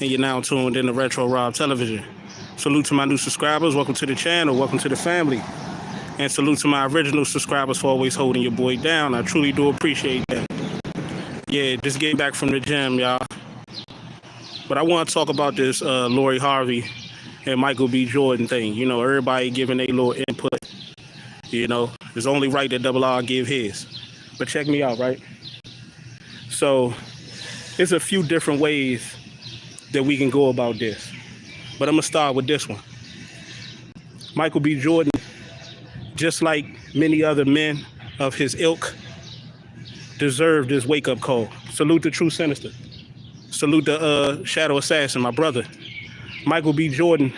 and you're now tuned in to Retro Rob Television. Salute to my new subscribers. Welcome to the channel. Welcome to the family. And salute to my original subscribers for always holding your boy down. I truly do appreciate that. Yeah, just getting back from the gym, y'all. But I want to talk about this Lori Harvey and Michael B. Jordan thing. You know, everybody giving their little input. You know, it's only right that Double R give his. But check me out, right? So, there's a few different ways that we can go about this. But I'm going to start with this one. Michael B. Jordan, just like many other men of his ilk, deserved this wake-up call. Salute the True Sinister. Salute the Shadow Assassin, my brother. Michael B. Jordan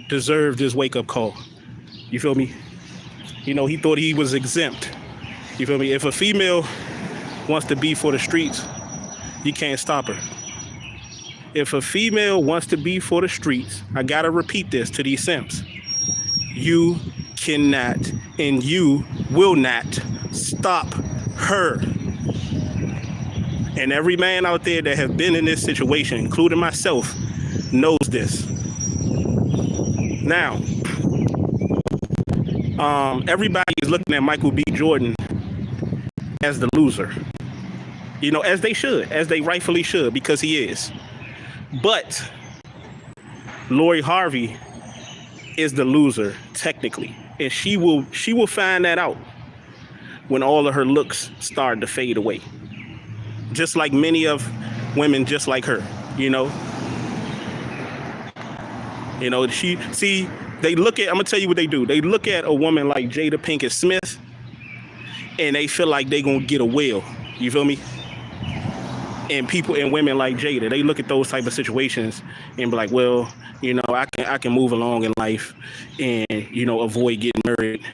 deserved this wake-up call. You feel me? You know, he thought he was exempt. You feel me? If a female wants to be for the streets, you can't stop her. If a female wants to be for the streets, I gotta repeat this to these simps. You cannot and you will not stop her. And every man out there that have been in this situation, including myself, knows this. Now, everybody is looking at Michael B. Jordan as the loser. You know, as they should, as they rightfully should, because he is. But Lori Harvey is the loser, technically. And she will find that out when all of her looks start to fade away. Just like many of women just like her, you know. You know, they look at, I'm gonna tell you what they do. They look at a woman like Jada Pinkett Smith and they feel like they gonna get a whale. You feel me? And people and women like Jada, they look at those type of situations and be like, well, you know, I can move along in life and, you know, avoid getting married.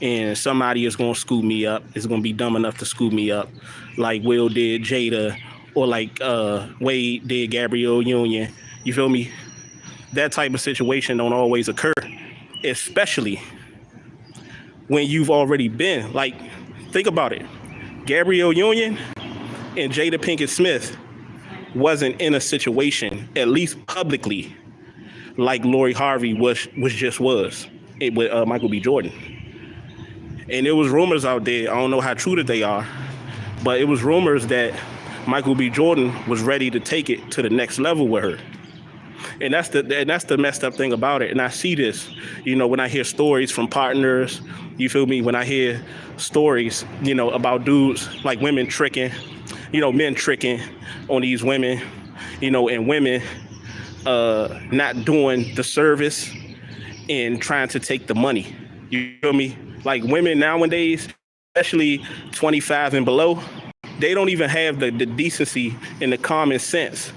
And somebody is going to scoop me up. Is going to be dumb enough to scoop me up like Will did Jada or like Wade did Gabrielle Union. You feel me? That type of situation don't always occur, especially when you've already been. Like, think about it. Gabrielle Union and Jada Pinkett Smith wasn't in a situation, at least publicly, like Lori Harvey was with Michael B. Jordan. And there was rumors out there, I don't know how true that they are, but it was rumors that Michael B. Jordan was ready to take it to the next level with her. And that's the messed up thing about it. And I see this, you know, when I hear stories from partners, you feel me? When I hear stories, you know, about dudes, like women tricking, you know, men tricking on these women, you know, and women not doing the service and trying to take the money. You feel me? Like women nowadays, especially 25 and below, they don't even have the decency and the common sense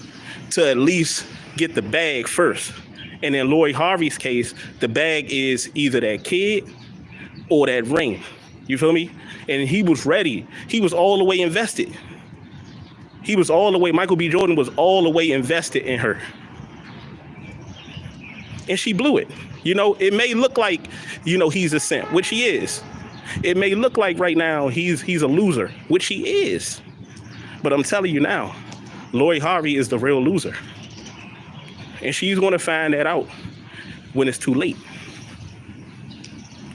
to at least get the bag first. And in Lori Harvey's case, the bag is either that kid or that ring. You feel me? And he was ready. He was all the way invested. Michael B. Jordan was all the way invested in her. And she blew it. You know, it may look like, you know, he's a simp, which he is. It may look like right now he's a loser, which he is. But I'm telling you now, Lori Harvey is the real loser. And she's going to find that out when it's too late.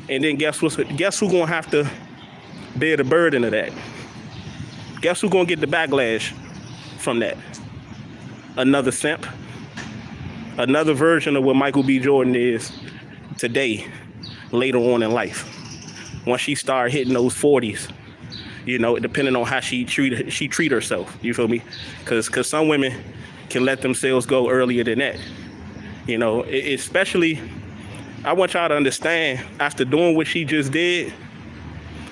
And then guess who's going to have to bear the burden of that? Guess who's going to get the backlash from that? Another simp. Another version of what Michael B. Jordan is today, later on in life. Once she started hitting those 40s, you know, depending on how she treat herself, you feel me? Because some women can let themselves go earlier than that. You know, especially, I want y'all to understand, after doing what she just did,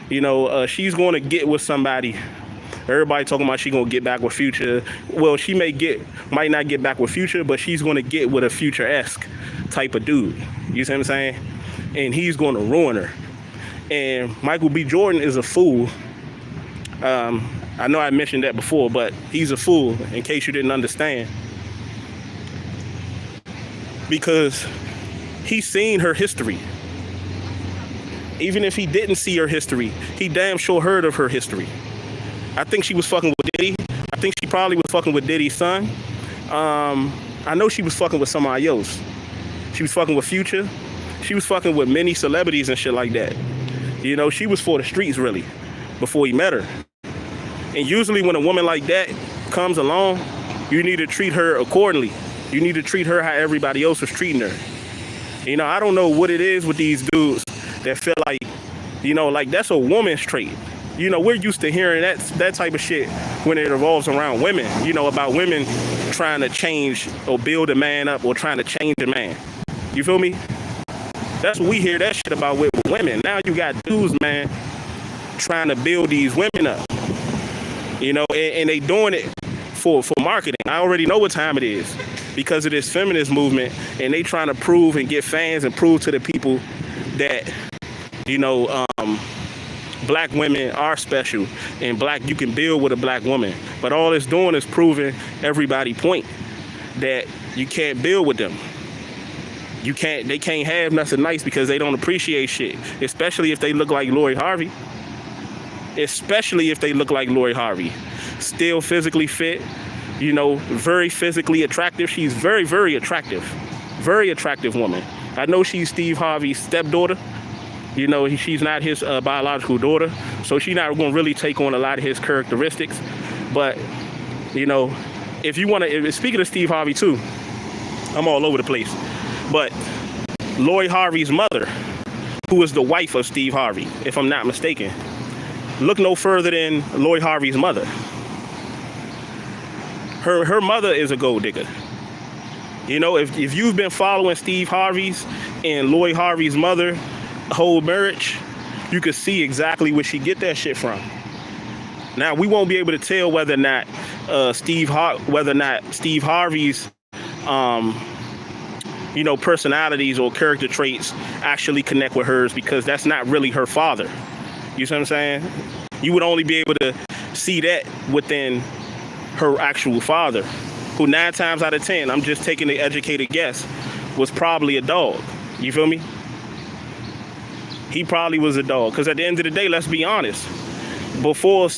you know, she's going to get with somebody. Everybody talking about she gonna get back with Future. Well, she might not get back with Future, but she's gonna get with a Future-esque type of dude. You see what I'm saying? And he's gonna ruin her. And Michael B. Jordan is a fool. I know I mentioned that before, but he's a fool, in case you didn't understand. Because he's seen her history. Even if he didn't see her history, he damn sure heard of her history. I think she was fucking with Diddy. I think she probably was fucking with Diddy's son. I I know she was fucking with somebody else. She was fucking with Future. She was fucking with many celebrities and shit like that. You know, she was for the streets really before he met her. And usually when a woman like that comes along, you need to treat her accordingly. You need to treat her how everybody else was treating her. You know, I don't know what it is with these dudes that feel like, you know, like that's a woman's trait. You know, we're used to hearing that type of shit when it revolves around women, you know, about women trying to change or build a man up or trying to change a man. You feel me? That's what we hear that shit about with women. Now you got dudes, man, trying to build these women up. You know, and they doing it for marketing. I already know what time it is because of this feminist movement, and they trying to prove and get fans and prove to the people that, you know, black women are special and you can build with a black woman. But all it's doing is proving everybody point that you can't build with them. They can't have nothing nice because they don't appreciate shit, especially if they look like Lori Harvey. Especially if they look like Lori Harvey. Still physically fit, you know, very physically attractive. She's very, very attractive. Very attractive woman. I know she's Steve Harvey's stepdaughter. You know, she's not his biological daughter, so she's not going to really take on a lot of his characteristics. But, you know, if you want to, speaking of Steve Harvey too, I'm all over the place. But Lori Harvey's mother, who is the wife of Steve Harvey, if I'm not mistaken, look no further than Lori Harvey's mother. Her mother is a gold digger. You know, if you've been following Steve Harvey's and Lori Harvey's mother whole marriage, you can see exactly where she get that shit from. Now we won't be able to tell whether or not Steve Harvey's you know, personalities or character traits actually connect with hers, because that's not really her father. You see what I'm saying? You would only be able to see that within her actual father, who 9 times out of 10, I'm just taking the educated guess, was probably a dog. You feel me? He probably was a dog. Because at the end of the day, let's be honest, before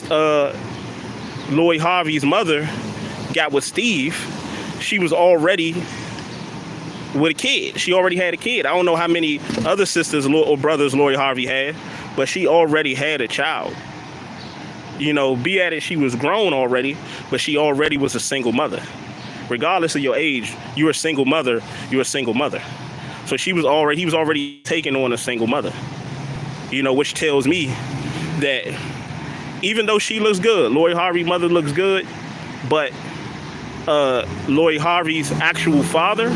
Lori Harvey's mother got with Steve, she was already with a kid. She already had a kid. I don't know how many other sisters or brothers Lori Harvey had, but she already had a child. You know, be at it, she was grown already, but she already was a single mother. Regardless of your age, you're a single mother, you're a single mother. So he was already taking on a single mother. You know, which tells me that even though she looks good, Lori Harvey's mother looks good, but Lori Harvey's actual father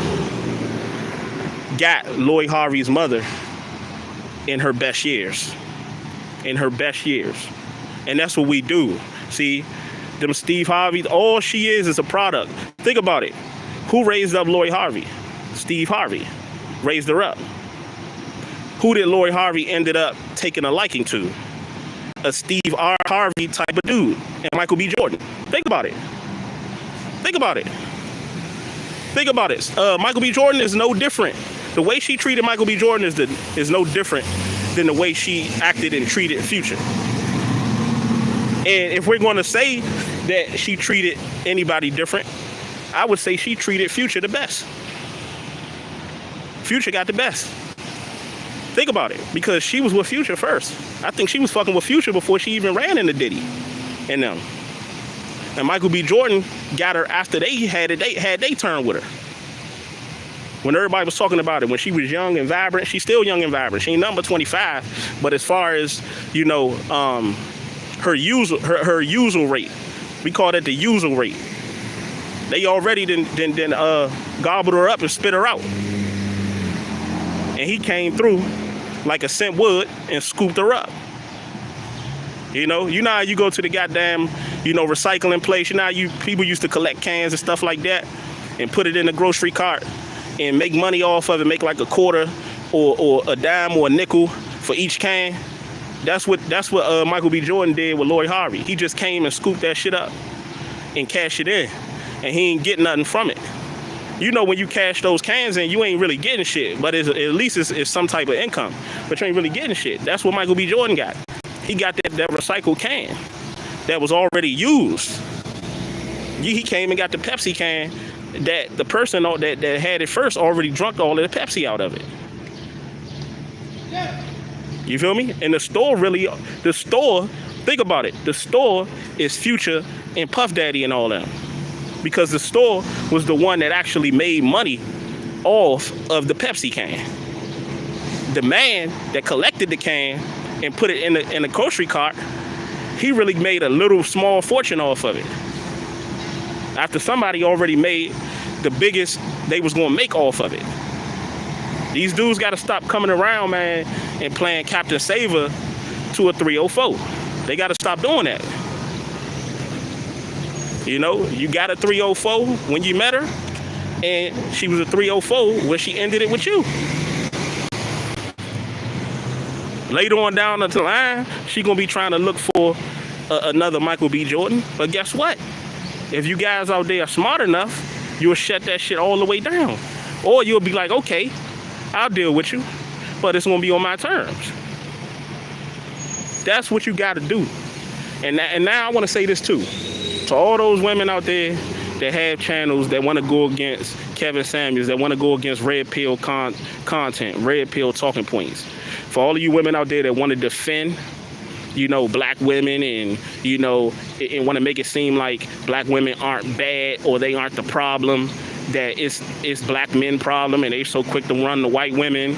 got Lori Harvey's mother in her best years. In her best years. And that's what we do. See, them Steve Harveys, all she is a product. Think about it. Who raised up Lori Harvey? Steve Harvey raised her up. Who did Lori Harvey ended up taking a liking to? A Steve R. Harvey type of dude. And Michael B. Jordan. Think about it. Think about it. Think about it. Michael B. Jordan is no different. The way she treated Michael B. Jordan is no different than the way she acted and treated Future. And if we're going to say that she treated anybody different, I would say she treated Future the best. Future got the best. Think about it, because she was with Future first. I think she was fucking with Future before she even ran into Diddy and them. And Michael B. Jordan got her after they had they turn with her. When everybody was talking about it, when she was young and vibrant, she's still young and vibrant. She ain't nothing but 25. But as far as, you know, her usual rate, we call that the usual rate. They already then gobbled her up and spit her out. And he came through like a scent would and scooped her up. You know how you go to the goddamn, you know, recycling place. You know how people used to collect cans and stuff like that and put it in the grocery cart and make money off of it, make like a quarter or a dime or a nickel for each can. That's what Michael B. Jordan did with Lori Harvey. He just came and scooped that shit up and cashed it in, and he ain't get nothing from it. You know, when you cash those cans in, you ain't really getting shit, but at least it's some type of income, but you ain't really getting shit. That's what Michael B. Jordan got. He got that recycled can that was already used. He came and got the Pepsi can that the person that had it first already drunk all of the Pepsi out of it. You feel me? And the store, think about it. The store is Future and Puff Daddy and all them. Because the store was the one that actually made money off of the Pepsi can. The man that collected the can and put it in the grocery cart, he really made a little small fortune off of it. After somebody already made the biggest they was gonna make off of it. These dudes gotta stop coming around, man, and playing Captain Saver to a 304. They gotta stop doing that. You know, you got a 304 when you met her, and she was a 304 when she ended it with you. Later on down the line, she gonna be trying to look for another Michael B. Jordan. But guess what? If you guys out there are smart enough, you'll shut that shit all the way down. Or you'll be like, okay, I'll deal with you, but it's gonna be on my terms. That's what you gotta do. And now I wanna say this too. To all those women out there that have channels that wanna go against Kevin Samuels, that wanna go against red pill content, red pill talking points. For all of you women out there that wanna defend, you know, black women and, you know, and want to make it seem like black women aren't bad or they aren't the problem, that it's black men problem, and they're so quick to run the white women,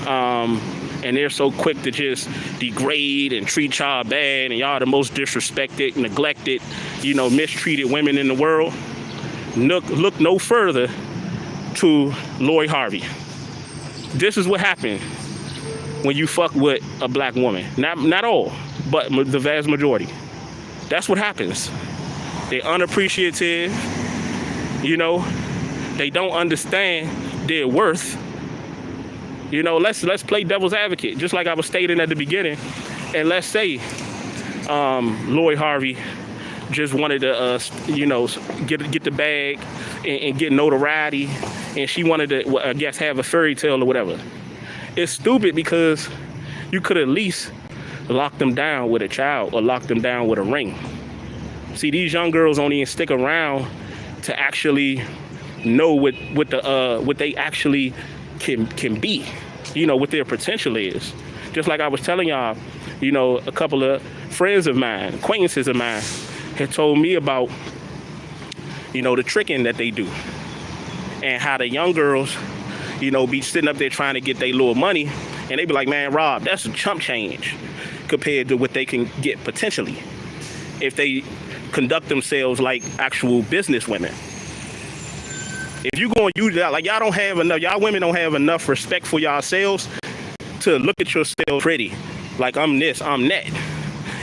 and they're so quick to just degrade and treat y'all bad, and y'all the most disrespected, neglected, you know, mistreated women in the world. Look no further to Lori Harvey. This is what happened when you fuck with a black woman. Not all, but the vast majority. That's what happens. They're unappreciative, you know, they don't understand their worth. You know, let's play devil's advocate, just like I was stating at the beginning. And let's say Lori Harvey just wanted to, you know, get the bag and get notoriety, and she wanted to, I guess, have a fairy tale or whatever. It's stupid because you could at least lock them down with a child or lock them down with a ring. See, these young girls don't even stick around to actually know what they actually can be, you know, what their potential is. Just like I was telling y'all, you know, a couple of friends of mine, acquaintances of mine, had told me about, you know, the tricking that they do and how the young girls, you know, be sitting up there trying to get their little money, and they be like, man, Rob, that's a chump change compared to what they can get potentially if they conduct themselves like actual business women. If you gonna use that, like, y'all women don't have enough respect for yourselves to look at yourself pretty, like I'm this, I'm that,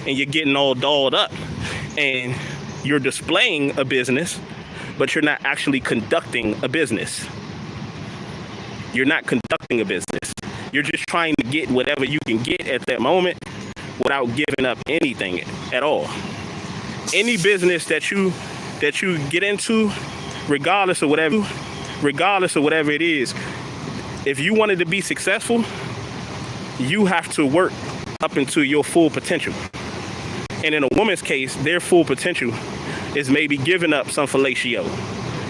and you're getting all dolled up and you're displaying a business, but you're not actually conducting a business. You're not conducting a business. You're just trying to get whatever you can get at that moment without giving up anything at all. Any business that you get into, regardless of whatever it is, if you wanted to be successful, you have to work up into your full potential. And in a woman's case, their full potential is maybe giving up some fellatio.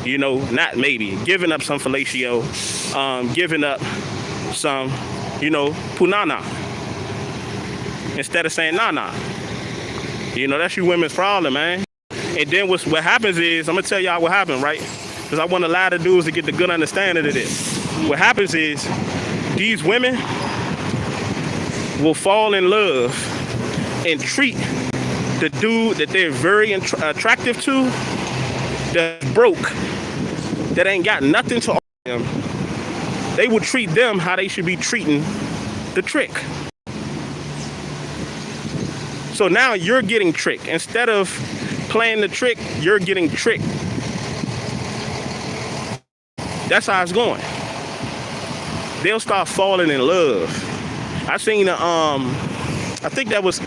You know, not maybe, giving up some fellatio, giving up some, you know, punana, instead of saying nana. You know, that's you women's problem, man. And then what happens is, I'm gonna tell y'all what happened, right? Because I want a lot of dudes to get the good understanding of this. What happens is, these women will fall in love and treat the dude that they're very attractive to, that's broke, that ain't got nothing to offer them. They will treat them how they should be treating the trick. So now you're getting tricked. Instead of playing the trick, you're getting tricked. That's how it's going. They'll start falling in love. I seen I think that was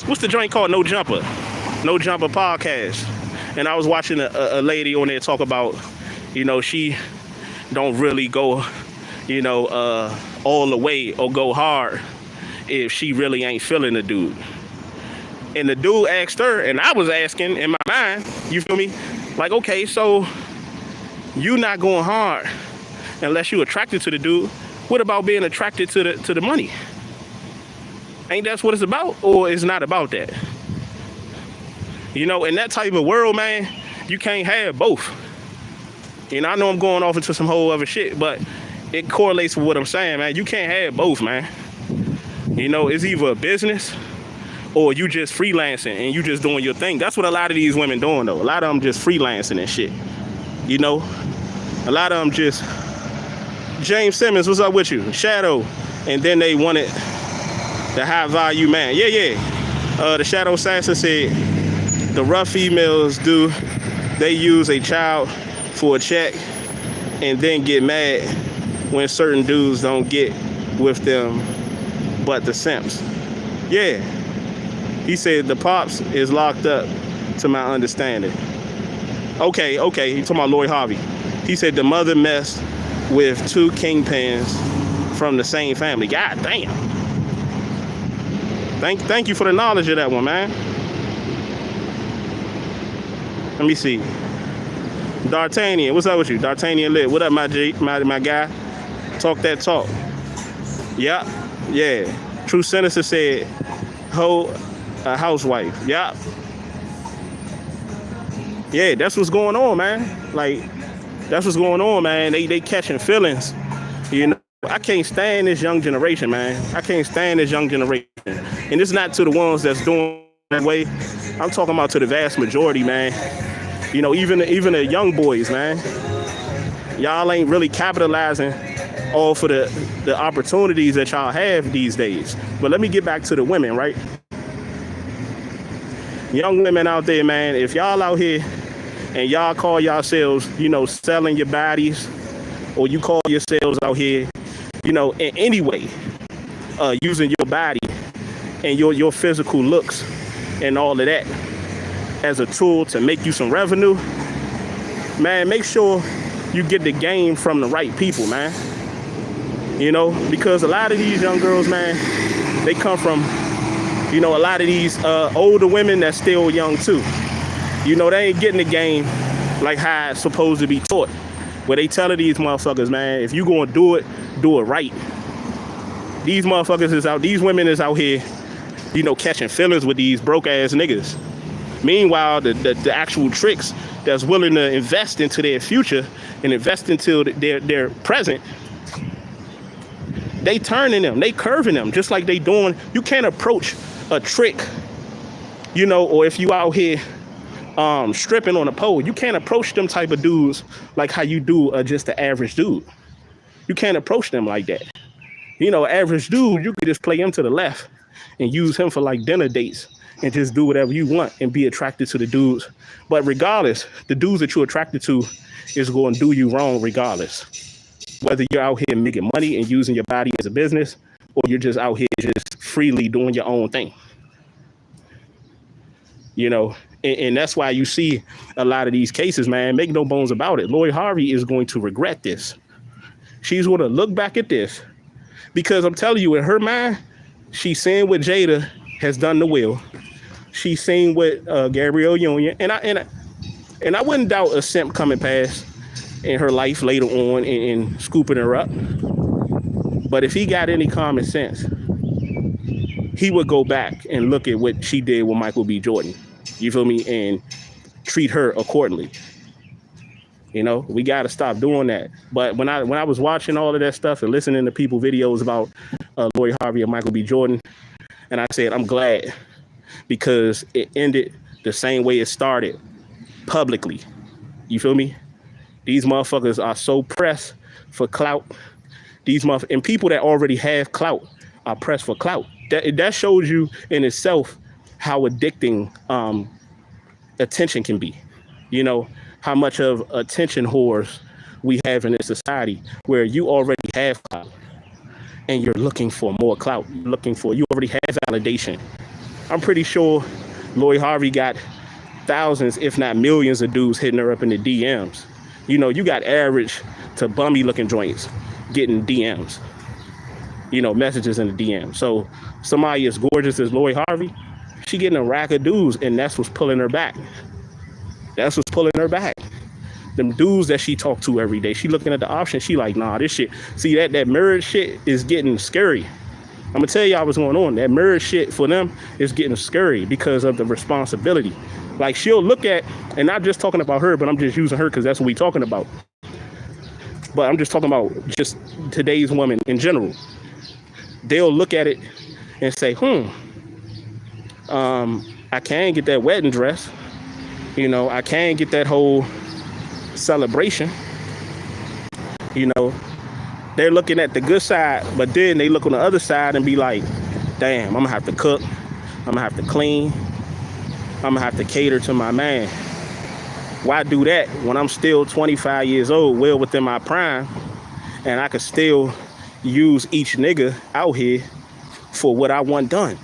what's the joint called? No Jumper podcast. And I was watching a lady on there talk about, you know, she don't really go, you know, all the way or go hard if she really ain't feeling the dude. And the dude asked her, and I was asking in my mind, you feel me? Like, okay, so you not going hard unless you attracted to the dude. What about being attracted to the money? Ain't that's what it's about? Or it's not about that? You know, in that type of world, man, you can't have both. You know, I know I'm going off into some whole other shit, but it correlates with what I'm saying, man. You can't have both, man. You know, it's either a business or you just freelancing and you just doing your thing. That's what a lot of these women doing, though. A lot of them just freelancing and shit. You know, a lot of them just, James Simmons, what's up with you? Shadow. And then they wanted the high value man. Yeah. The Shadow Assassin said, the rough females do, they use a child for a check and then get mad when certain dudes don't get with them but the simps. Yeah. He said the pops is locked up to my understanding. Okay. He talking about Lloyd Harvey. He said the mother messed with 2 kingpins from the same family. God damn. Thank you for the knowledge of that one, man. Let me see. D'Artagnan, what's up with you? D'Artagnan Lit. What up, my guy? Talk that talk. Yeah. True Sinister said, a housewife. Yeah, that's what's going on, man. Like, that's what's going on, man. They catching feelings. You know, I can't stand this young generation, man. I can't stand this young generation. And it's not to the ones that's doing that way. I'm talking about to the vast majority, man. You know, even the young boys, man. Y'all ain't really capitalizing all for the opportunities that y'all have these days. But let me get back to the women, right? Young women out there, man, if y'all out here and y'all call yourselves, you know, selling your bodies, or you call yourselves out here, you know, in any way, using your body and your physical looks and all of that as a tool to make you some revenue, man, make sure you get the game from the right people, man. You know, because a lot of these young girls, man, they come from, you know, a lot of these older women that's still young too. You know, they ain't getting the game like how it's supposed to be taught. Where they telling these motherfuckers, man, if you gonna do it right. These motherfuckers is out, these women is out here, you know, catching feelings with these broke ass niggas. Meanwhile, the actual tricks that's willing to invest into their future and invest into their present, they turning them, they curving them, just like they doing. You can't approach a trick, you know, or if you out here stripping on a pole, you can't approach them type of dudes like how you do just the average dude. You can't approach them like that. You know, average dude, you could just play him to the left and use him for like dinner dates and just do whatever you want and be attracted to the dudes. But regardless, the dudes that you're attracted to is going to do you wrong regardless. Whether you're out here making money and using your body as a business, or you're just out here just freely doing your own thing. You know, and that's why you see a lot of these cases, man. Make no bones about it. Lloyd Harvey is going to regret this. She's going to look back at this because I'm telling you, in her mind, she's seeing what Jada has done to Will. She's seen what Gabrielle Union, and I wouldn't doubt a simp coming past in her life later on and scooping her up. But if he got any common sense, he would go back and look at what she did with Michael B. Jordan. You feel me? And treat her accordingly. You know, we got to stop doing that. But when I was watching all of that stuff and listening to people videos about Lloyd Harvey and Michael B. Jordan, and I said, I'm glad, because it ended the same way it started, publicly. You feel me? These motherfuckers are so pressed for clout. And people that already have clout are pressed for clout. That shows you in itself how addicting attention can be. You know, how much of attention whores we have in this society, where you already have clout and you're looking for more clout. You already have validation. I'm pretty sure Lloyd Harvey got thousands, if not millions of dudes hitting her up in the DMs. You know, you got average to bummy looking joints getting DMs, you know, messages in the DM. So somebody as gorgeous as Lloyd Harvey, she getting a rack of dudes, and that's what's pulling her back. That's what's pulling her back. Them dudes that she talked to every day. She looking at the option. She like, nah, this shit. See, that marriage shit is getting scary. I'm gonna tell y'all what's going on. That marriage shit for them is getting scary because of the responsibility. Like, she'll look at, and not just talking about her, but I'm just using her because that's what we talking about. But I'm just talking about just today's women in general. They'll look at it and say, I can't get that wedding dress. You know, I can't get that whole celebration. You know, they're looking at the good side, but then they look on the other side and be like, damn, I'm gonna have to cook, I'm gonna have to clean, I'm gonna have to cater to my man. Why do that when I'm still 25 years old, well within my prime, and I could still use each nigga out here for what I want done?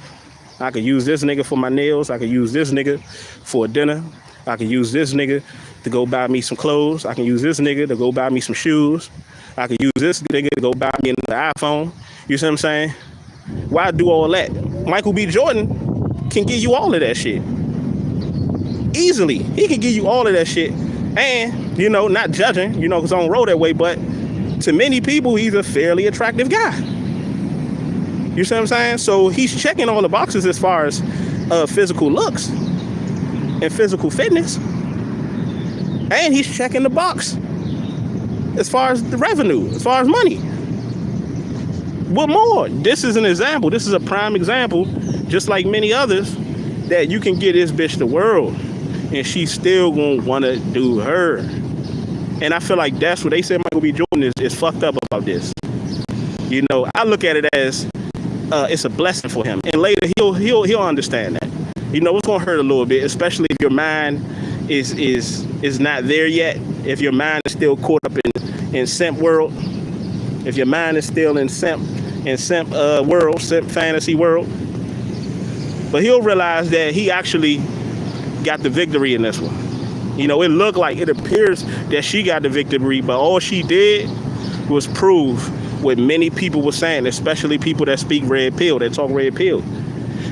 I could use this nigga for my nails, I could use this nigga for dinner, I could use this nigga to go buy me some clothes, I can use this nigga to go buy me some shoes, I could use this nigga to go buy me another iPhone. You see what I'm saying? Why do all that? Michael B. Jordan can give you all of that shit. Easily. He can give you all of that shit. And, you know, not judging, you know, because I don't roll that way, but to many people, he's a fairly attractive guy. You see what I'm saying? So he's checking all the boxes as far as physical looks and physical fitness. And he's checking the box as far as the revenue, as far as money. What more? This is an example. This is a prime example, just like many others, that you can get this bitch the world and she's still gonna wanna do her. And I feel like that's what they said Michael B. Jordan is fucked up about this. You know, I look at it as it's a blessing for him. And later he'll understand that. You know, it's gonna hurt a little bit, especially if your mind is not there yet. If your mind is still caught up in simp world, if your mind is still in simp world, simp fantasy world. But he'll realize that he actually got the victory in this one. You know, it appears that she got the victory, but all she did was prove what many people were saying, especially people that speak red pill, that talk red pill,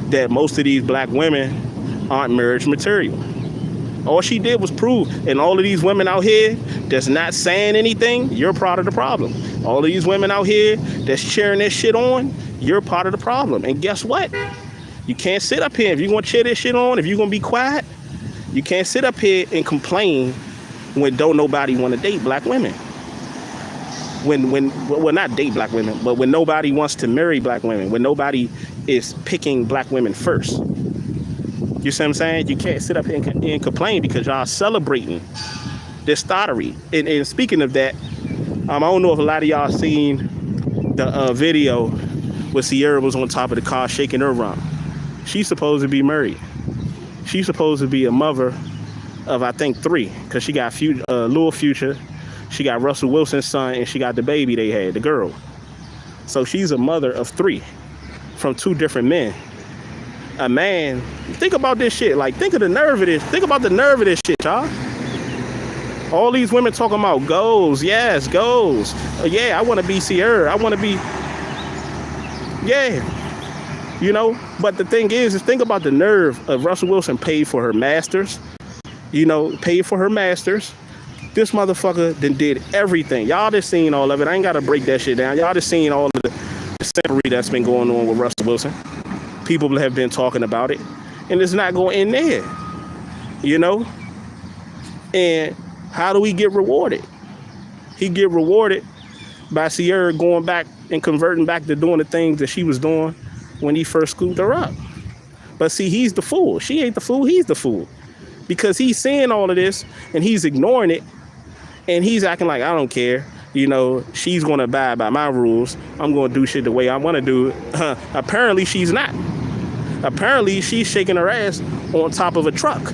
that most of these black women aren't marriage material. All she did was prove, and all of these women out here that's not saying anything, you're part of the problem. All of these women out here that's cheering this shit on, you're part of the problem. And guess what? You can't sit up here. If you're going to cheer this shit on, if you're going to be quiet, you can't sit up here and complain when don't nobody want to date black women. Well, not date black women, but when nobody wants to marry black women, when nobody is picking black women first. You see what I'm saying? You can't sit up here and complain because y'all celebrating this thottery. And speaking of that, I don't know if a lot of y'all seen the video where Sierra was on top of the car shaking her rump. She's supposed to be married. She's supposed to be a mother of, I think, 3, because she got Lil Future, she got Russell Wilson's son, and she got the baby they had, the girl. So she's a mother of 3 from 2 different men. A man, think about this shit. Like, think of the nerve of this. Think about the nerve of this shit, y'all. All these women talking about goals. Yes, goals. Yeah, I want to be Sierra. I want to be... Yeah. You know? But the thing is think about the nerve of Russell Wilson paid for her masters. You know, paid for her masters. This motherfucker then did everything. Y'all just seen all of it. I ain't got to break that shit down. Y'all just seen all of the simpery that's been going on with Russell Wilson. People have been talking about it, and it's not going in there, you know? And how do we get rewarded? He get rewarded by Sierra going back and converting back to doing the things that she was doing when he first scooped her up. But see, he's the fool. She ain't the fool, he's the fool. Because he's seeing all of this, and he's ignoring it, and he's acting like, I don't care. You know, she's going to abide by my rules. I'm going to do shit the way I want to do it. Apparently, she's not. Apparently, she's shaking her ass on top of a truck.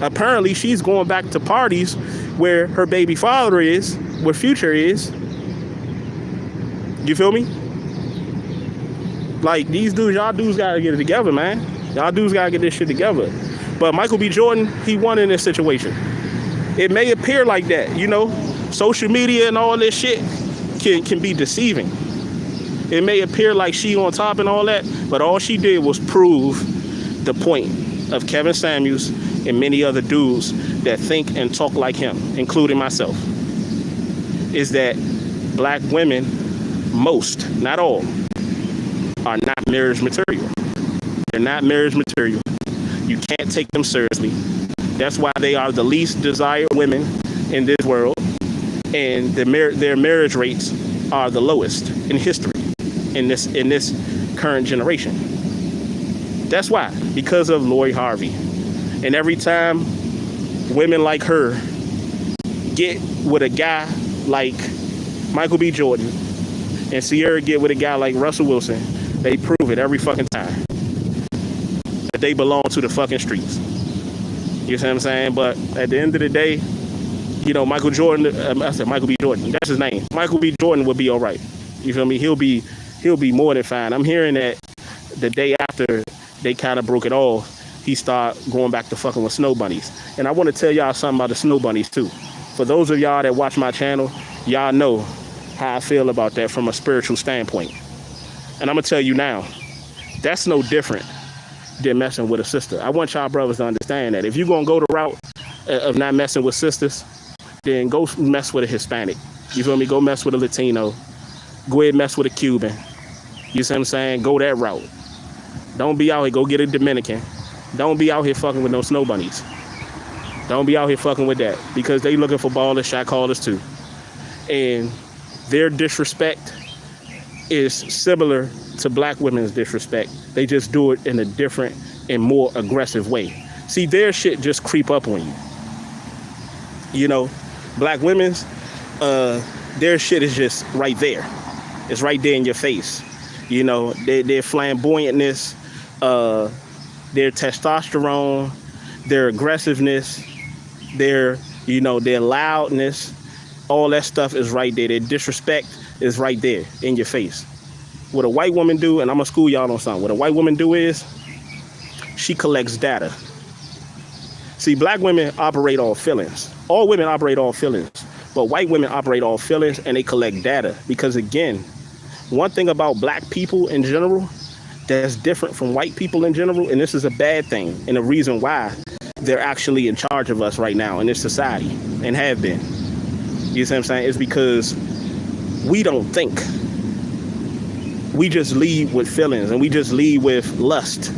Apparently, she's going back to parties where her baby father is, where Future is. You feel me? Like, these dudes, y'all dudes got to get it together, man. Y'all dudes got to get this shit together. But Michael B. Jordan, he won in this situation. It may appear like that, you know. Social media and all this shit can be deceiving. It may appear like she on top and all that, but all she did was prove the point of Kevin Samuels and many other dudes that think and talk like him, including myself, is that black women, most, not all, are not marriage material. They're not marriage material. You can't take them seriously. That's why they are the least desired women in this world, and their marriage rates are the lowest in history in this current generation. That's why, because of Lori Harvey. And every time women like her get with a guy like Michael B. Jordan and Sierra get with a guy like Russell Wilson, they prove it every fucking time that they belong to the fucking streets. You see what I'm saying? But at the end of the day, you know, Michael Jordan, I said Michael B. Jordan, that's his name. Michael B. Jordan will be all right. You feel me? He'll be more than fine. I'm hearing that the day after they kind of broke it off, he started going back to fucking with snow bunnies. And I want to tell y'all something about the snow bunnies too. For those of y'all that watch my channel, y'all know how I feel about that from a spiritual standpoint. And I'm going to tell you now, that's no different than messing with a sister. I want y'all brothers to understand that. If you're going to go the route of not messing with sisters, then go mess with a Hispanic. You feel me? Go mess with a Latino. Go ahead and mess with a Cuban. You see what I'm saying? Go that route. Don't be out here. Go get a Dominican. Don't be out here fucking with no snow bunnies. Don't be out here fucking with that, because they looking for ballers, shot callers too. And their disrespect is similar to black women's disrespect. They just do it in a different and more aggressive way. See, their shit just creep up on you. You know, black women's, their shit is just right there. It's right there in your face. You know, their flamboyantness, their testosterone, their aggressiveness, their loudness, all that stuff is right there. Their disrespect is right there in your face. What a white woman do, and I'm gonna school y'all on something. What a white woman do is she collects data. See, black women operate all feelings. All women operate all feelings, but white women operate all feelings, and they collect data. Because again, one thing about black people in general that's different from white people in general, and this is a bad thing, and the reason why they're actually in charge of us right now in this society, and have been. You see what I'm saying? It's because we don't think. We just lead with feelings, and we just lead with lust.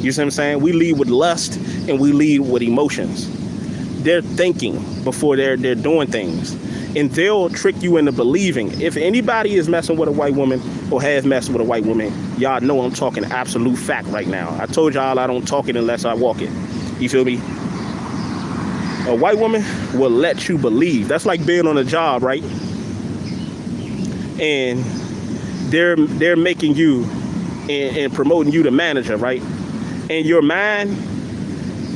You see what I'm saying? We lead with lust, and we lead with emotions. They're thinking before they're doing things. And they'll trick you into believing. If anybody is messing with a white woman or has messed with a white woman, y'all know I'm talking absolute fact right now. I told y'all I don't talk it unless I walk it. You feel me? A white woman will let you believe. That's like being on a job, right? And they're making you and promoting you to manager, right? In your mind,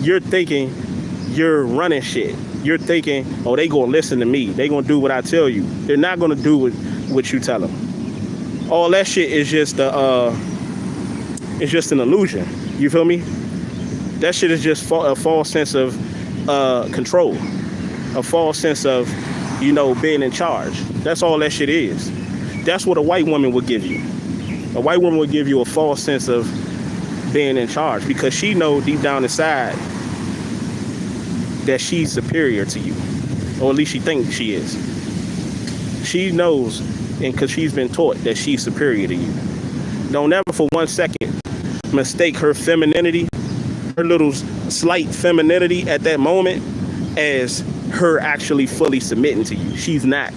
you're thinking you're running shit. You're thinking, oh, they gonna listen to me. They gonna do what I tell you. They're not gonna do what you tell them. All that shit is just it's just an illusion. You feel me? That shit is just a false sense of control, a false sense of, being in charge. That's all that shit is. That's what a white woman would give you. A white woman would give you a false sense of being in charge, because she knows deep down inside that she's superior to you, or at least she thinks she is. She knows, and because she's been taught that she's superior to you. Don't ever for 1 second mistake her femininity, her little slight femininity at that moment, as her actually fully submitting to you. She's not.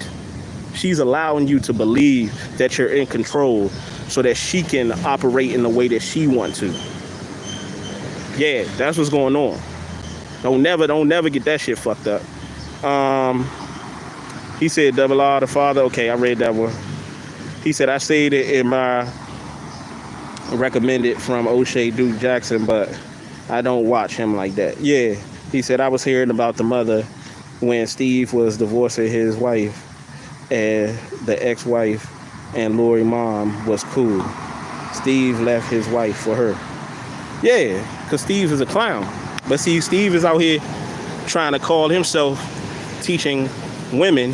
She's allowing you to believe that you're in control so that she can operate in the way that she wants to. Yeah, that's what's going on. Don't never get that shit fucked up. He said, double R, the Father. Okay, I read that one. He said, I said it in my recommended from O'Shea Duke Jackson, but I don't watch him like that. Yeah, he said, I was hearing about the mother when Steve was divorcing his wife, and the ex-wife and Lori mom was cool. Steve left his wife for her. Yeah, because Steve is a clown. But see, Steve is out here trying to call himself teaching women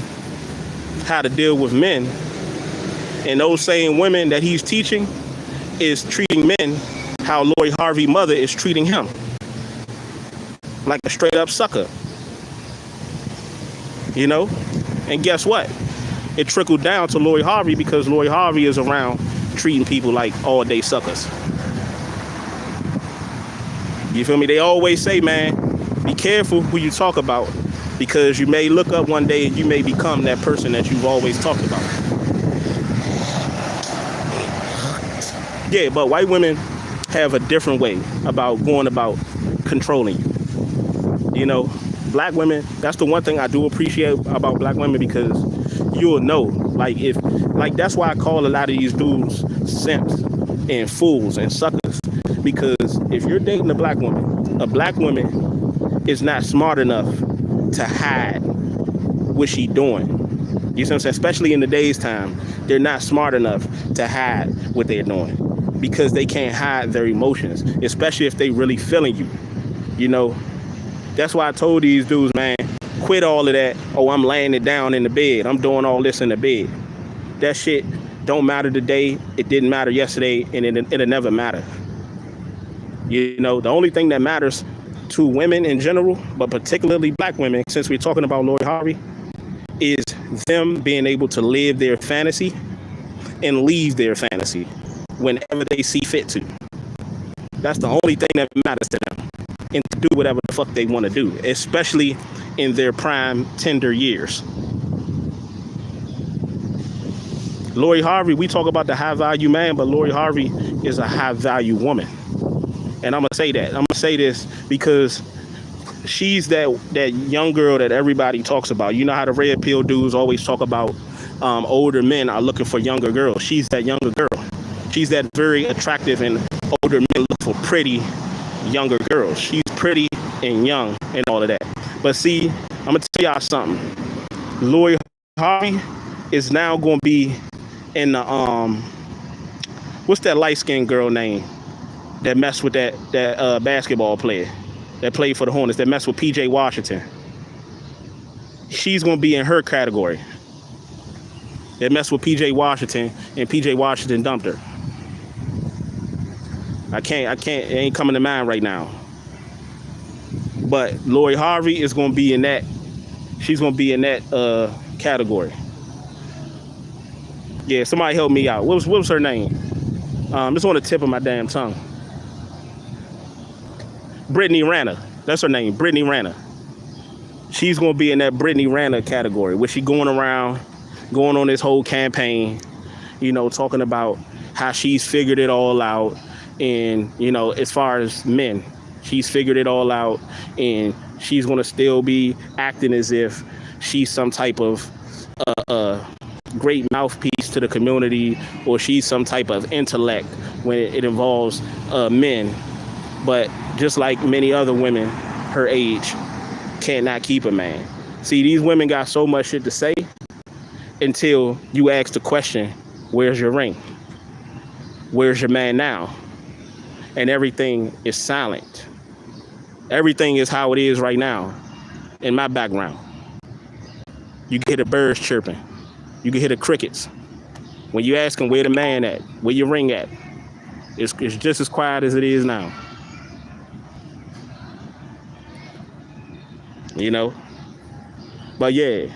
how to deal with men. And those same women that he's teaching is treating men how Lori Harvey's mother is treating him. like a straight up sucker, you know? And guess what? It trickled down to Lori Harvey because Lori Harvey is around treating people like all day suckers. You feel me? They always say, man, be careful who you talk about because you may look up one day and you may become that person that you've always talked about. Yeah, but white women have a different way about going about controlling you. You know, black women, that's the one thing I do appreciate about black women because you'll know, like that's why I call a lot of these dudes simps and fools and suckers. Because if you're dating a black woman is not smart enough to hide what she doing. You see what I'm saying? Especially in today's time, they're not smart enough to hide what they're doing because they can't hide their emotions, especially if they really feeling you. You know, that's why I told these dudes, man, quit all of that. Oh, I'm laying it down in the bed. I'm doing all this in the bed. That shit don't matter today. It didn't matter yesterday, and it'll never matter. You know, the only thing that matters to women in general, but particularly black women, since we're talking about Lori Harvey, is them being able to live their fantasy and leave their fantasy whenever they see fit to. That's the only thing that matters to them. And to do whatever the fuck they want to do, especially in their prime tender years. Lori Harvey, we talk about the high value man, but Lori Harvey is a high value woman. And I'm going to say that. I'm going to say this because she's that young girl that everybody talks about. You know how the red pill dudes always talk about older men are looking for younger girls. She's that younger girl. She's that very attractive and older men look for pretty younger girls. She's pretty and young and all of that. But see, I'm going to tell y'all something. Lori Harvey is now going to be in the, what's that light-skinned girl name? That messed with that basketball player that played for the Hornets, that messed with P.J. Washington. She's going to be in her category. That messed with P.J. Washington, and P.J. Washington dumped her. I can't, it ain't coming to mind right now. But Lori Harvey is going to be in that, she's going to be in that category. Yeah, somebody help me out. What was her name? It's on the tip of my damn tongue. Brittany Renner. That's her name, Brittany Renner. She's going to be in that Brittany Renner category, where she going around, going on this whole campaign, you know, talking about how she's figured it all out. And, you know, as far as men, she's figured it all out. And she's going to still be acting as if she's some type of great mouthpiece to the community, or she's some type of intellect when it involves men. But just like many other women her age, cannot keep a man. See, these women got so much shit to say until you ask the question, where's your ring? Where's your man now? And everything is silent. Everything is how it is right now in my background. You can hear the birds chirping. You can hear the crickets. When you ask them where the man at, where your ring at, it's just as quiet as it is now. You know? But yeah,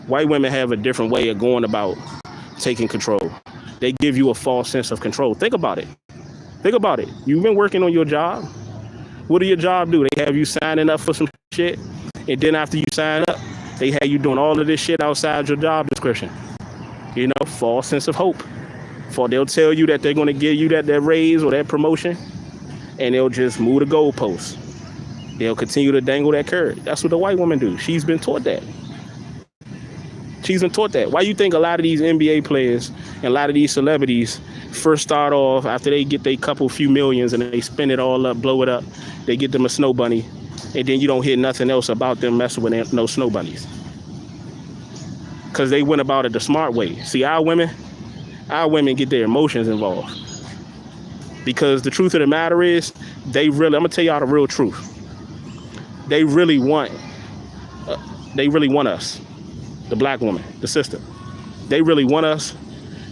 white women have a different way of going about taking control. They give you a false sense of control. Think about it. Think about it. You've been working on your job. What do your job do? They have you signing up for some shit. And then after you sign up, they have you doing all of this shit outside your job description. You know, false sense of hope. For they'll tell you that they're going to give you that raise or that promotion, and they'll just move the goalposts. They'll continue to dangle that carrot. That's what the white woman do. She's been taught that. She's been taught that. Why you think a lot of these NBA players and a lot of these celebrities first start off after they get their few millions and they spend it all up, blow it up, they get them a snow bunny, and then you don't hear nothing else about them messing with no snow bunnies? Because they went about it the smart way. See, our women get their emotions involved. Because the truth of the matter is, I'm going to tell y'all the real truth. They really want us, the black woman, the sister. They really want us.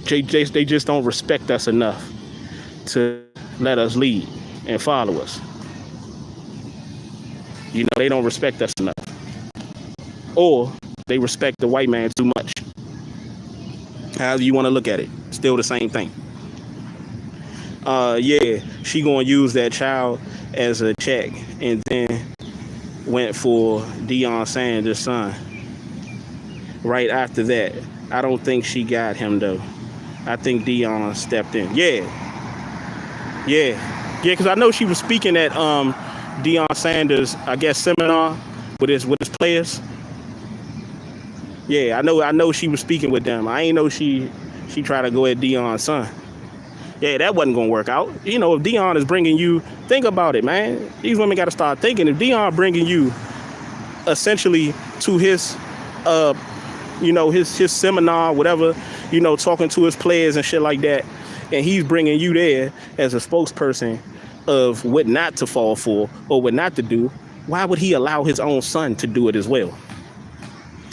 They just don't respect us enough to let us lead and follow us. You know, they don't respect us enough. Or they respect the white man too much. However you want to look at it. Still the same thing. Yeah, she gonna use that child as a check and then went for Deion Sanders' son. Right after that. I don't think she got him though. I think Deion stepped in. Yeah, because I know she was speaking at Deion Sanders, I guess, seminar with his players. Yeah, I know she was speaking with them. I ain't know she tried to go at Deion's son. Yeah, that wasn't gonna work out. You know, if Deion is bringing you, think about it, man. These women got to start thinking. If Deion bringing you essentially to his his seminar, whatever, talking to his players and shit like that, and he's bringing you there as a spokesperson of what not to fall for or what not to do, why would he allow his own son to do it as well?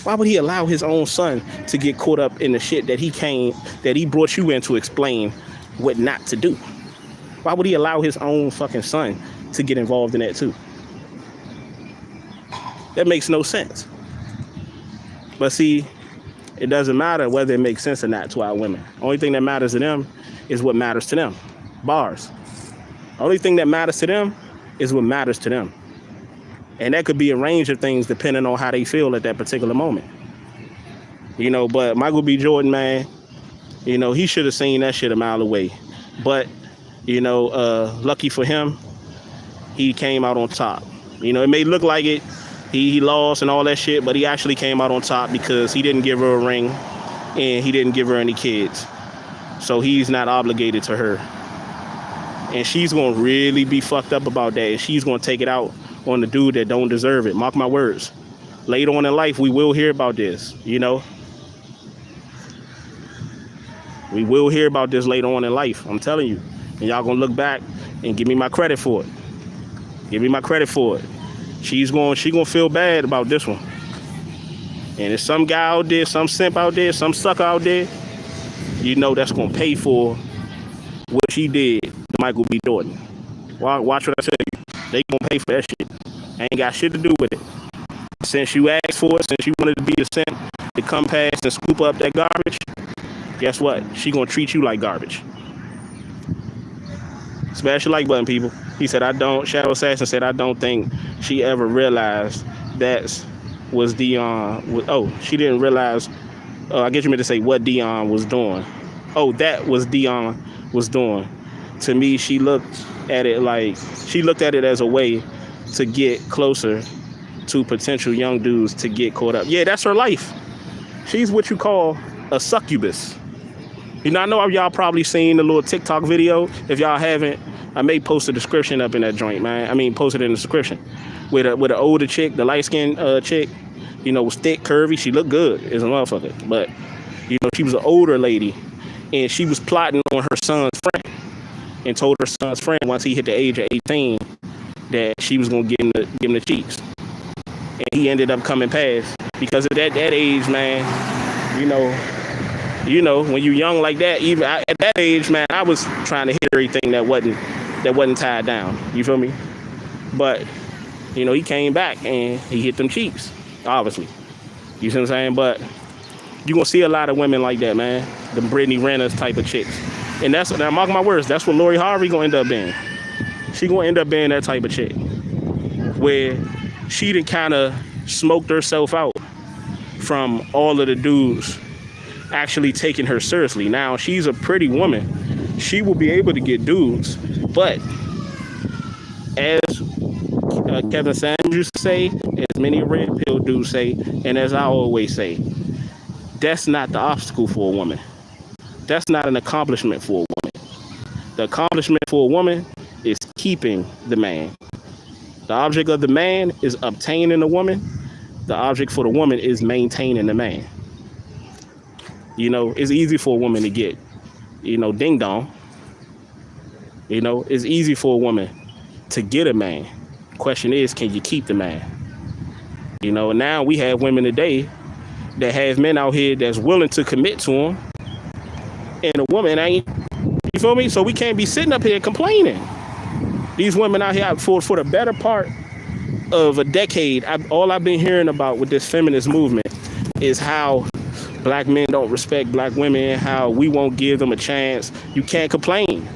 Why would he allow his own son to get caught up in the shit that he brought you in to explain what not to do? Why would he allow his own fucking son to get involved in that too? That makes no sense. But see, it doesn't matter whether it makes sense or not to our women. Only thing that matters to them is what matters to them. Bars. Only thing that matters to them is what matters to them. And that could be a range of things depending on how they feel at that particular moment. But Michael B. Jordan, man, he should have seen that shit a mile away. But, lucky for him, he came out on top. It may look like it. He lost and all that shit, but he actually came out on top because he didn't give her a ring and he didn't give her any kids. So he's not obligated to her. And she's going to really be fucked up about that. And she's going to take it out on the dude that don't deserve it. Mark my words. Later on in life, we will hear about this, We will hear about this later on in life. I'm telling you. And y'all going to look back and give me my credit for it. Give me my credit for it. She gonna feel bad about this one. And if some guy out there, some simp out there, some sucker out there, that's gonna pay for what she did to Michael B. Jordan. Watch what I tell you. They gonna pay for that shit. Ain't got shit to do with it. Since you asked for it, since you wanted to be the simp to come past and scoop up that garbage, guess what? She gonna treat you like garbage. Smash the like button, people. He said, Shadow Assassin said, I don't think she ever realized that was Deion. Oh, she didn't realize. I guess you meant to say what Deion was doing. Oh, that was Deion was doing. To me, she looked at it as a way to get closer to potential young dudes to get caught up. Yeah, that's her life. She's what you call a succubus. I know y'all probably seen the little TikTok video. If y'all haven't, I may post a description up in that joint, man. Post it in the description. With an older chick, the light-skinned chick, was thick, curvy. She looked good as a motherfucker. But, she was an older lady. And she was plotting on her son's friend. And told her son's friend once he hit the age of 18 that she was going to give him the cheeks. And he ended up coming past. Because at that age, man, when you young like that, even at that age, man, I was trying to hit everything that wasn't tied down. You feel me? But, he came back and he hit them cheeks, obviously. You see what I'm saying? But you're going to see a lot of women like that, man. The Brittany Renner's type of chicks. And now mark my words, that's what Lori Harvey going to end up being. She going to end up being that type of chick. Where she done kind of smoked herself out from all of the dudes actually taking her seriously. Now, she's a pretty woman. She will be able to get dudes. But as Kevin Samuels used to say, as many red pill dudes say, and as I always say, that's not the obstacle for a woman. That's not an accomplishment for a woman. The accomplishment for a woman is keeping the man. The object of the man is obtaining the woman. The object for the woman is maintaining the man. It's easy for a woman to get, ding dong. It's easy for a woman to get a man. Question is, can you keep the man? Now we have women today that have men out here that's willing to commit to them. And a woman ain't, you feel me? So we can't be sitting up here complaining. These women out here for the better part of a decade, all I've been hearing about with this feminist movement is how black men don't respect black women, how we won't give them a chance. You can't complain.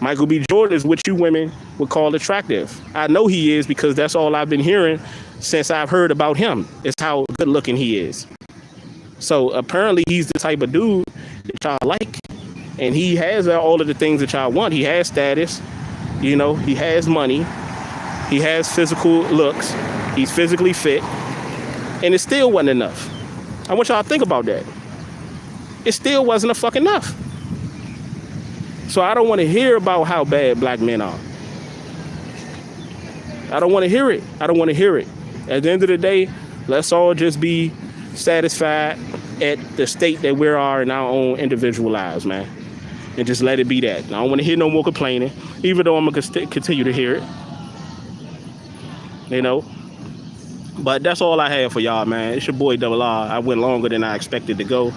Michael B. Jordan is what you women would call attractive. I know he is because that's all I've been hearing since I've heard about him, is how good looking he is. So apparently he's the type of dude that y'all like. And he has all of the things that y'all want. He has status, you know, he has money, he has physical looks, he's physically fit, and it still wasn't enough. I want y'all to think about that. It still wasn't a fuck enough. So I don't want to hear about how bad black men are. I don't want to hear it. I don't want to hear it. At the end of the day, let's all just be satisfied at the state that we are in our own individual lives, man. And just let it be that. I don't want to hear no more complaining, even though I'm going to continue to hear it. You know? But that's all I have for y'all, man. It's your boy Double R. I went longer than I expected to go.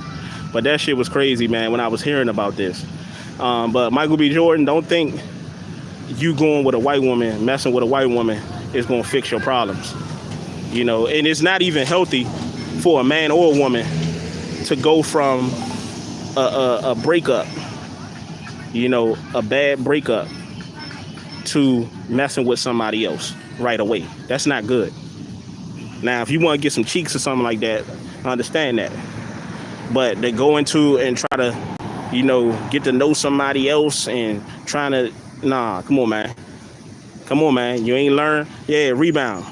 But that shit was crazy, man, when I was hearing about this. But Michael B. Jordan, don't think you going with a white woman, messing with a white woman, is going to fix your problems. You know, and it's not even healthy for a man or a woman to go from a breakup, you know, a bad breakup, to messing with somebody else right away. That's not good. Now, if you want to get some cheeks or something like that, I understand that. But they go into and try to, you know, get to know somebody else and trying to, nah, come on, man. Come on, man. You ain't learn. Yeah, rebound.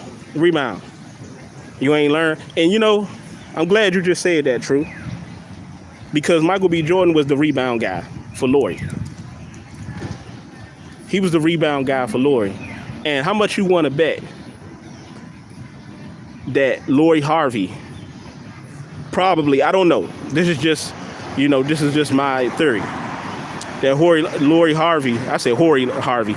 You ain't learn. And, you know, I'm glad you just said that, True. Because Michael B. Jordan was the rebound guy for Lori. He was the rebound guy for Lori. And how much you want to bet that Lori Harvey probably, I don't know. This is just, you know, this is just my theory. That Lori Harvey, I said Lori Harvey,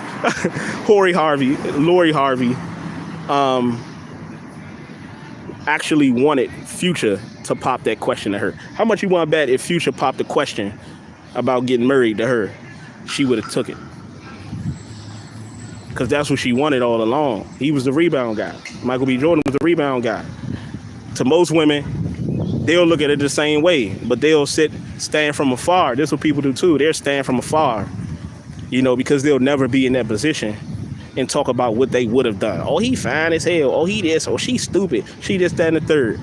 actually wanted Future to pop that question to her. How much you want to bet if Future popped the question about getting married to her, she would have took it? Because that's what she wanted all along. He was the rebound guy. Michael B. Jordan was the rebound guy. To most women, they'll look at it the same way, but they'll stand from afar. That's what people do too. They'll stand from afar, you know, because they'll never be in that position and talk about what they would have done. Oh, he fine as hell. Oh, he this. Oh, she stupid. She this, that, and the third.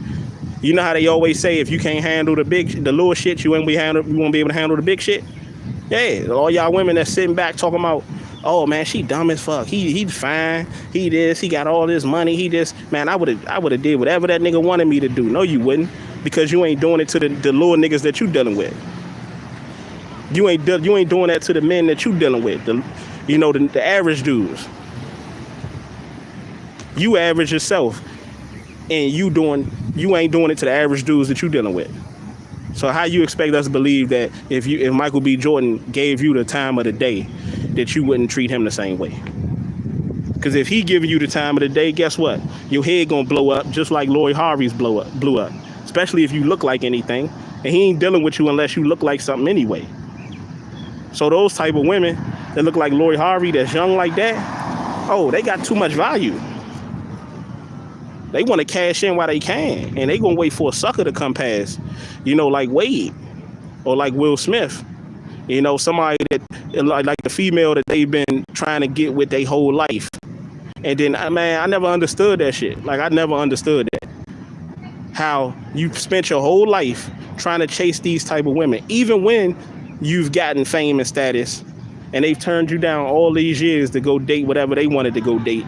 You know how they always say, if you can't handle the little shit, you won't be able to handle the big shit. Yeah, all y'all women that's sitting back talking about, oh man, she dumb as fuck. He's fine. He this. He got all this money. He this. Man, I would have did whatever that nigga wanted me to do. No, you wouldn't, because you ain't doing it to the little niggas that you dealing with. You ain't doing that to the men that you dealing with. The average dudes. You average yourself, and you ain't doing it to the average dudes that you dealing with. So how you expect us to believe that if Michael B. Jordan gave you the time of the day, that you wouldn't treat him the same way? Because if he giving you the time of the day, guess what? Your head gonna blow up just like Lori Harvey's blew up. Especially if you look like anything, and he ain't dealing with you unless you look like something anyway. So those type of women that look like Lori Harvey, that's young like that, oh, they got too much value. They want to cash in while they can, and they gonna wait for a sucker to come past, you know, like Wade or like Will Smith, you know, somebody that like the female that they've been trying to get with their whole life. And then, man, I never understood that shit. Like, I never understood that. How you spent your whole life trying to chase these type of women, even when you've gotten fame and status, and they've turned you down all these years to go date whatever they wanted to go date,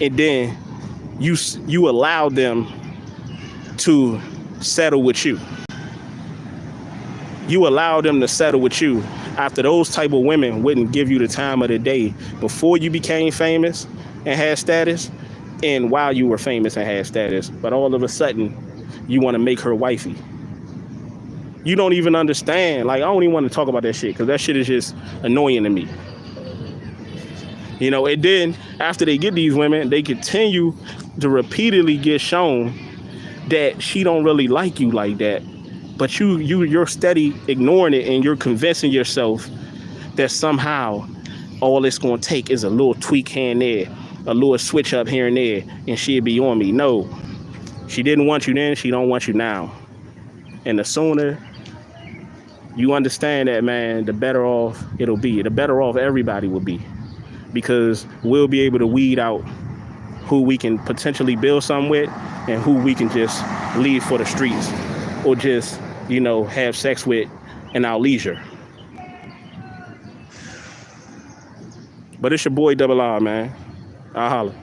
and then you allowed them to settle with you. You allowed them to settle with you after those type of women wouldn't give you the time of the day before you became famous and had status, and while you were famous and had status. But all of a sudden, you want to make her wifey. You don't even understand. Like, I don't even want to talk about that shit, because that shit is just annoying to me. You know, and then after they get these women, they continue to repeatedly get shown that she don't really like you like that. But you're steady ignoring it, and you're convincing yourself that somehow all it's going to take is a little tweak here and there, a little switch up here and there, and she'd be on me. No, she didn't want you then. She don't want you now. And the sooner you understand that, man, the better off it'll be. The better off everybody will be, because we'll be able to weed out who we can potentially build something with and who we can just leave for the streets or just, have sex with in our leisure. But it's your boy Double R, man. I'll holler.